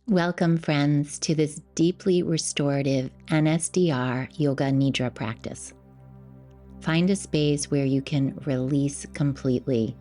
Welcome, friends, to this deeply restorative NSDR Yoga Nidra practice. Find a space where you can release completely,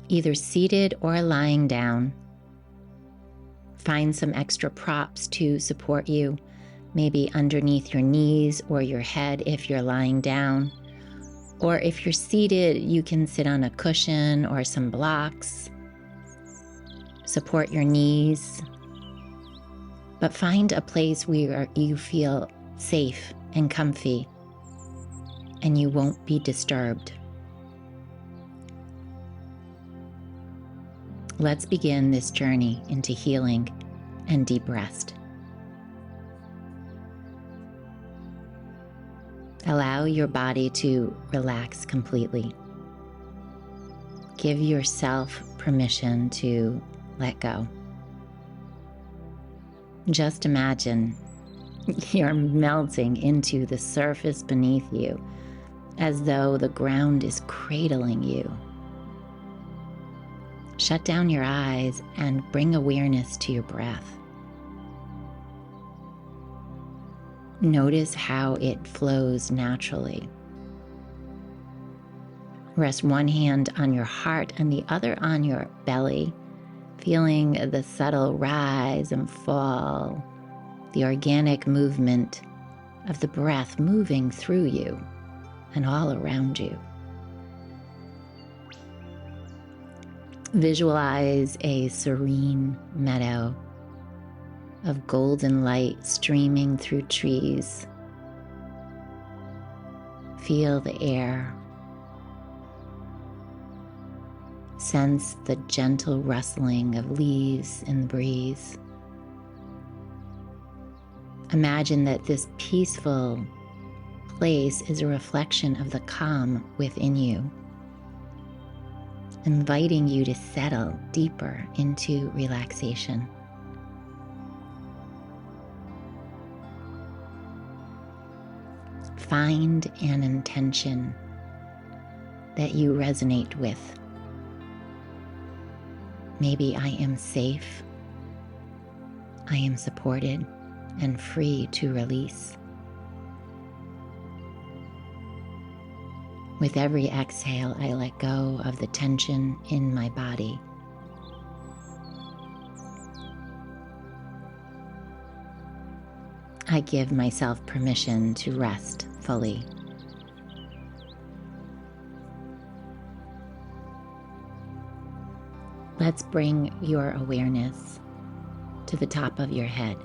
either seated or lying down. Find some extra props to support you, maybe underneath your knees or your head if you're lying down. Or if you're seated, you can sit on a cushion or some blocks. Support your knees, but find a place where you feel safe and comfy and you won't be disturbed. Let's begin this journey into healing and deep rest. Allow your body to relax completely. Give yourself permission to let go. Just imagine you're melting into the surface beneath you as though the ground is cradling you. Shut down your eyes and bring awareness to your breath. Notice how it flows naturally. Rest one hand on your heart and the other on your belly, feeling the subtle rise and fall, the organic movement of the breath moving through you and all around you. Visualize a serene meadow of golden light streaming through trees. Feel the air. Sense the gentle rustling of leaves in the breeze. Imagine that this peaceful place is a reflection of the calm within you, inviting you to settle deeper into relaxation. Find an intention that you resonate with. Maybe I am safe, I am supported and free to release. With every exhale, I let go of the tension in my body. I give myself permission to rest fully. Let's bring your awareness to the top of your head.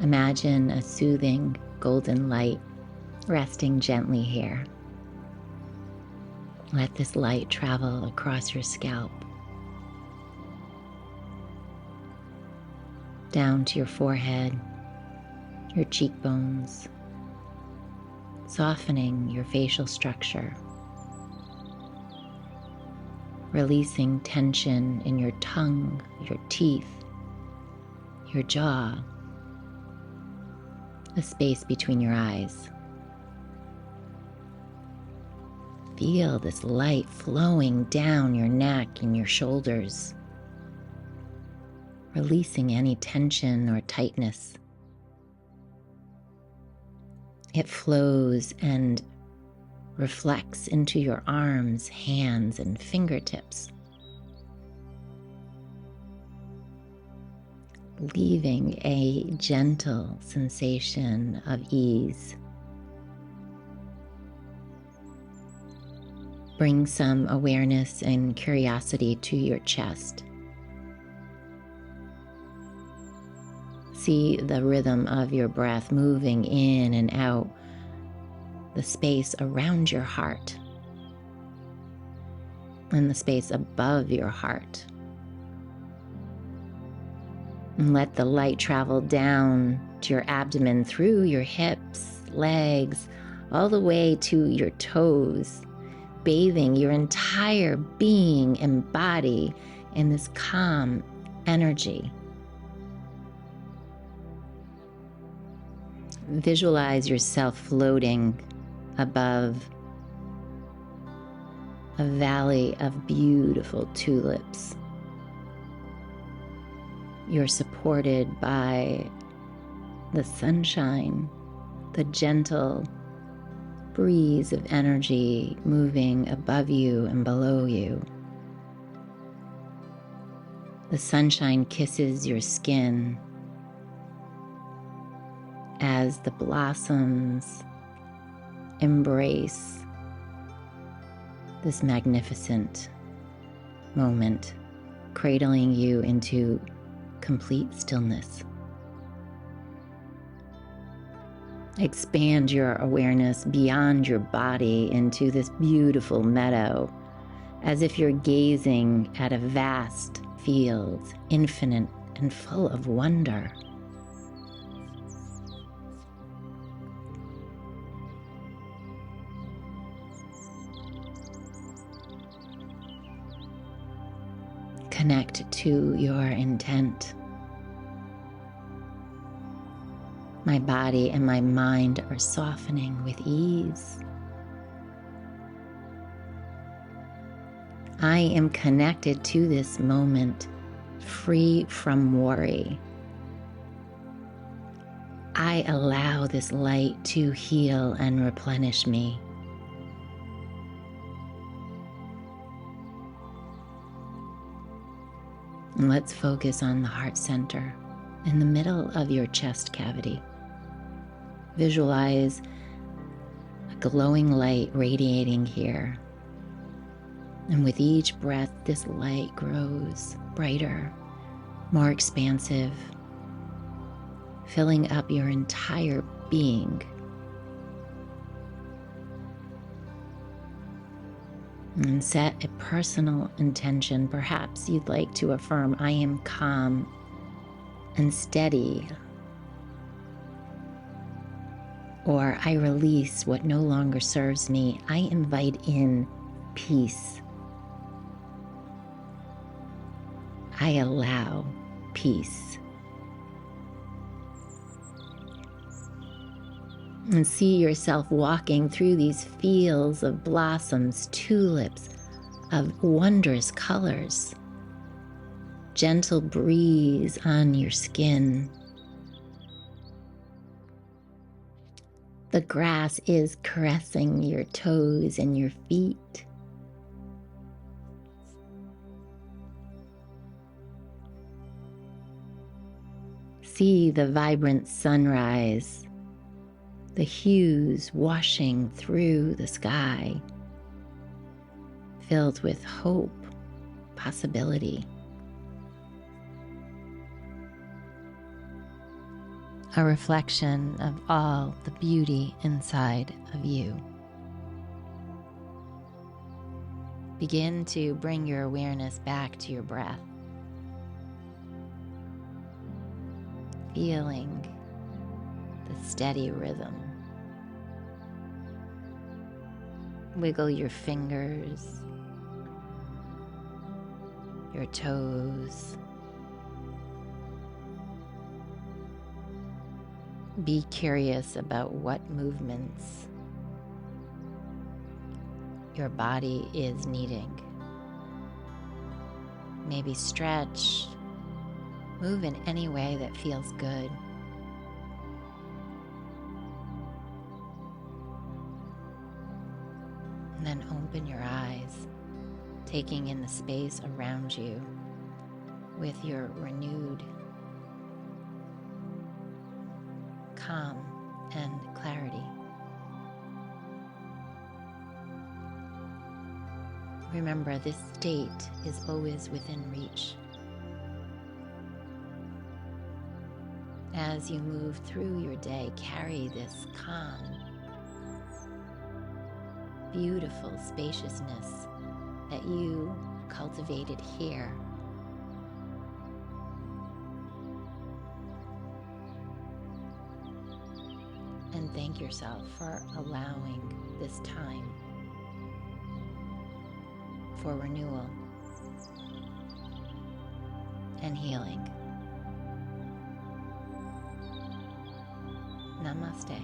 Imagine a soothing golden light resting gently here. Let this light travel across your scalp, down to your forehead, your cheekbones, softening your facial structure, releasing tension in your tongue, your teeth, your jaw, the space between your eyes. Feel this light flowing down your neck and your shoulders, releasing any tension or tightness. It flows and reflects into your arms, hands, and fingertips, leaving a gentle sensation of ease. Bring some awareness and curiosity to your chest. See the rhythm of your breath moving in and out, the space around your heart, and the space above your heart. And let the light travel down to your abdomen, through your hips, legs, all the way to your toes, bathing your entire being and body in this calm energy. Visualize yourself floating above a valley of beautiful tulips. You're supported by the sunshine, the gentle breeze of energy moving above you and below you. The sunshine kisses your skin as the blossoms embrace this magnificent moment, cradling you into complete stillness. Expand your awareness beyond your body into this beautiful meadow, as if you're gazing at a vast field, infinite and full of wonder. Connect to your intent. My body and my mind are softening with ease. I am connected to this moment, free from worry. I allow this light to heal and replenish me. And let's focus on the heart center in the middle of your chest cavity. Visualize a glowing light radiating here. And with each breath, this light grows brighter, more expansive, filling up your entire being. And set a personal intention. Perhaps you'd like to affirm, I am calm and steady. Or I release what no longer serves me. I invite in peace. I allow peace. And see yourself walking through these fields of blossoms, tulips of wondrous colors. Gentle breeze on your skin. The grass is caressing your toes and your feet. See the vibrant sunrise, the hues washing through the sky, filled with hope, possibility. A reflection of all the beauty inside of you. Begin to bring your awareness back to your breath, feeling the steady rhythm. Wiggle your fingers, your toes. Be curious about what movements your body is needing. Maybe stretch, move in any way that feels good. And then open your eyes, taking in the space around you with your renewed calm and clarity. Remember, this state is always within reach. As you move through your day, carry this calm, beautiful spaciousness that you cultivated here. And thank yourself for allowing this time for renewal and healing. Namaste.